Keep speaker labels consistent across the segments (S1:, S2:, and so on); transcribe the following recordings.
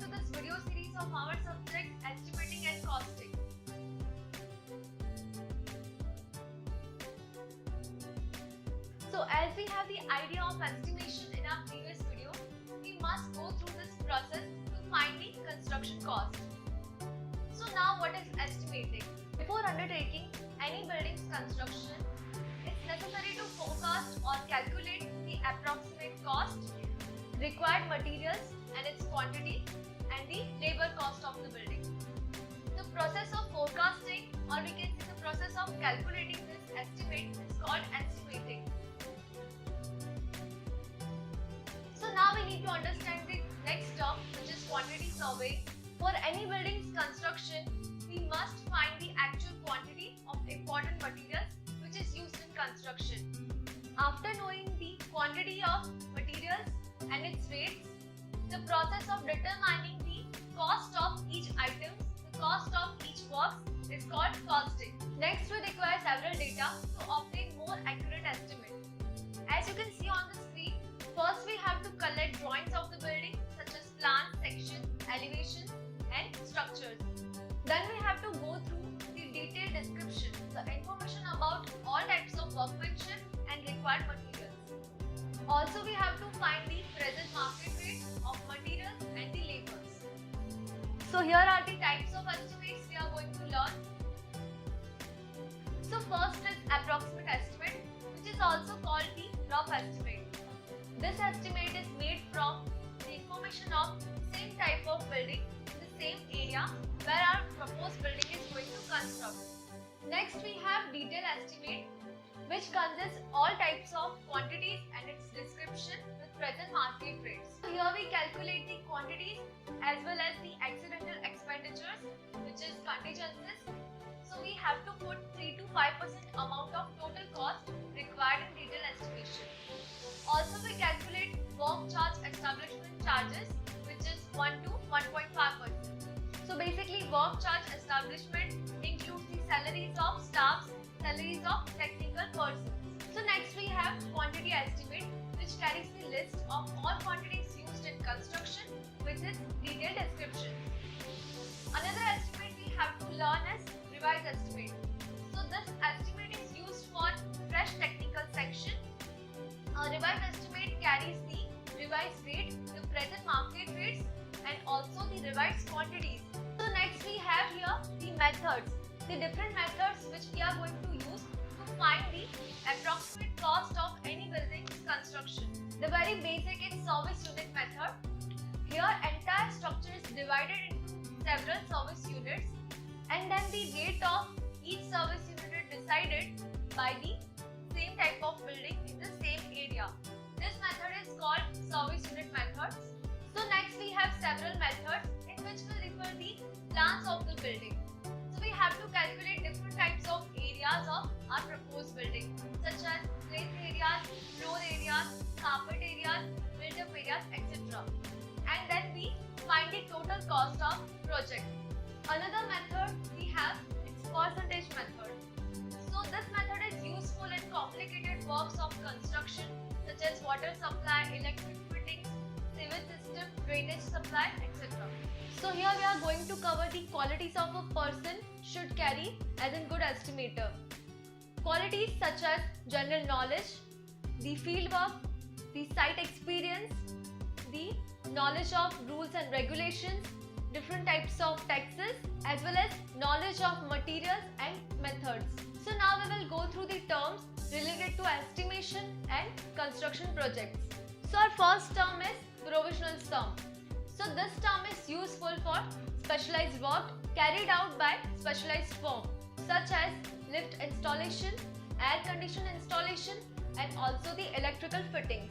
S1: to this video series of our subject estimating and costing. So as we have the idea of estimation in our previous video, we must go through this process to find the construction cost. So now what is estimating? Before undertaking any building's construction, it's necessary to forecast or calculate the approximate cost, required materials and its quantity, and the labor cost of the building. The process of forecasting, or we can say the process of calculating this estimate, is called estimating. So now we need to understand the next term, which is quantity survey. For any building's construction, we must find the actual quantity of important materials which is used in construction. After knowing the quantity of materials and its rates, the process of determining the cost of each item, the cost of each work is called costing. Next, we require several data to obtain more accurate estimate. As you can see on the screen, first we have to collect drawings of the building such as plans, sections, elevations and structures. Then we have to go through the detailed description, the information about all types of workmanship and required materials. Also, we have to find the present market rate of materials and the labors. So here are the types of estimates we are going to learn. So first is approximate estimate, which is also called the rough estimate. This estimate is made from the information of same type of building in the same area where our proposed building is going to construct. Next we have detailed estimate, which consists all types of quantities and its description with present market rates. So here we calculate the quantities as well as the accidental expenditures, which is contingencies. So we have to put 3 to 5% amount of total cost required in detailed estimation. Also we calculate work charge establishment charges, which is 1 to 1.5%. So basically work charge establishment includes the salaries of staffs, salaries of technical persons. So next we have quantity estimate, which carries the list of all quantities used in construction with its detailed description. Another estimate we have to learn is revised estimate. So this estimate is used for fresh technical section. A revised estimate carries the revised rate, the present market rates and also the revised quantities. So next we have here the methods, the different methods which we are going to use to find the approximate cost of any building's construction. The very basic is service unit method. Here entire structure is divided into several service units and then the rate of each service unit is decided by the same type of building in the same area. This method is called service unit methods. So next we have several methods in which will refer the plans of the building. So we have to calculate different types of areas of our proposed building, such as plate areas, floor areas, carpet areas, build-up areas, etc. And then we find the total cost of project. Another method we have is percentage method. So this method is useful in complicated works of construction such as water supply, electric fittings, civil system, drainage supply, etc. So here we are going to cover the qualities of a person should carry as a good estimator. Qualities such as general knowledge, the field work, the site experience, the knowledge of rules and regulations, different types of taxes, as well as knowledge of materials and methods. So now we will go through the terms related to estimation and construction projects. So our first term is provisional sum. So this term is useful for specialized work carried out by specialized firm such as lift installation, air condition installation and also the electrical fittings.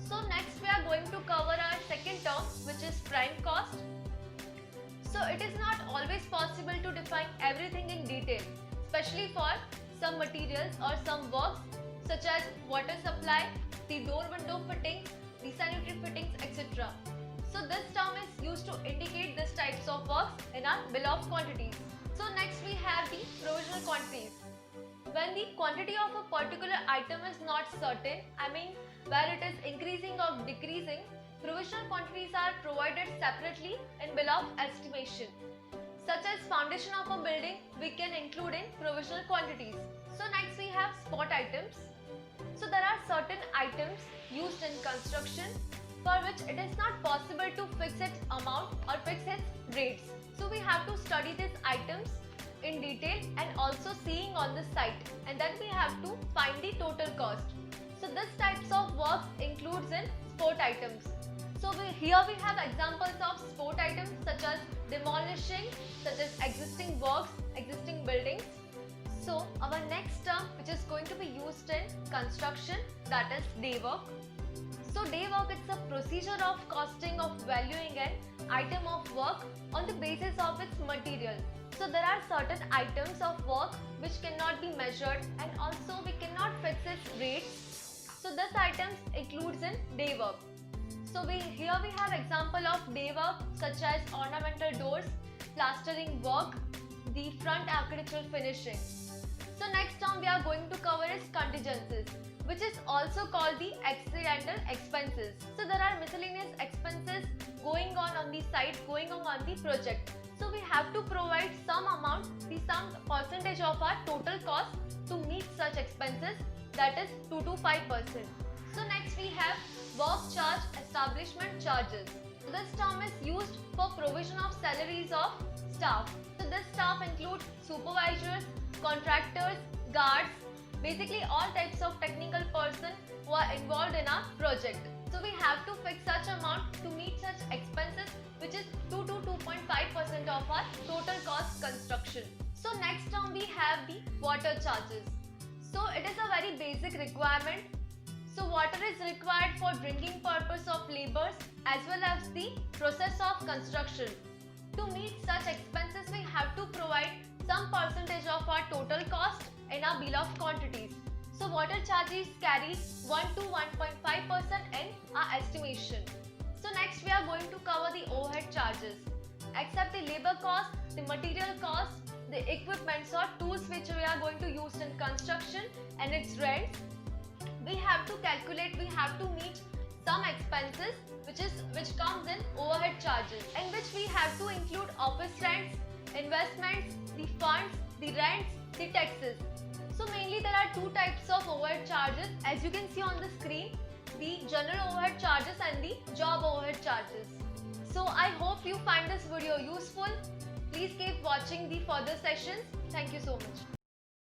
S1: So next we are going to cover our second term, which is prime cost. So it is not always possible to define everything in detail, especially for some materials or some works such as water supply, the door window fittings, the sanitary fittings, etc. So this term is used to indicate these types of works in our bill of quantities. So next we have the provisional quantities. When the quantity of a particular item is not certain, where it is increasing or decreasing, provisional quantities are provided separately in bill of estimation. Such as foundation of a building, we can include in provisional quantities. So next we have spot items. So there are certain items used in construction for which it is not possible to fix its amount or fix its rates. So we have to study these items in detail and also seeing on the site, and then we have to find the total cost. So this types of work includes in sport items. So here we have examples of sport items such as demolishing, such as existing works, existing buildings. So our next term which is going to be used in construction, that is day work. So day work is a procedure of costing of valuing an item of work on the basis of its material. So there are certain items of work which cannot be measured and also we cannot fix its rates. So this items includes in day work. So here we have example of day work such as ornamental doors, plastering work, the front architectural finishing. So next term we are going to cover is contingencies, which is also called the accidental expenses. So there are miscellaneous expenses going on the site, going on the project. So we have to provide some amount, some percentage of our total cost to meet such expenses, that is 2 to 5%. So next we have work charge, establishment charges. This term is used for provision of salaries of staff. So this staff includes supervisors, contractors, guards, basically all types of technical person who are involved in our project. So we have to fix such amount to meet such expenses, which is 2 to 2.5% of our total cost construction. So next term we have the water charges. So it is a very basic requirement. So water is required for drinking purpose of laborers as well as the process of construction. To meet such expenses, we have to provide some percentage of our total cost in our bill of quantities. So water charges carry 1 to 1.5% in our estimation. So next we are going to cover the overhead charges. Except the labor cost, the material cost, the equipment or tools which we are going to use in construction and its rents, we have to calculate, we have to meet some expenses which comes in overhead charges, in which we have to include office rents, investments, the funds, the rents, the taxes. So mainly there are two types of overhead charges, as you can see on the screen, the general overhead charges and the job overhead charges. So I hope you find this video useful. Please keep watching the further sessions. Thank you so much.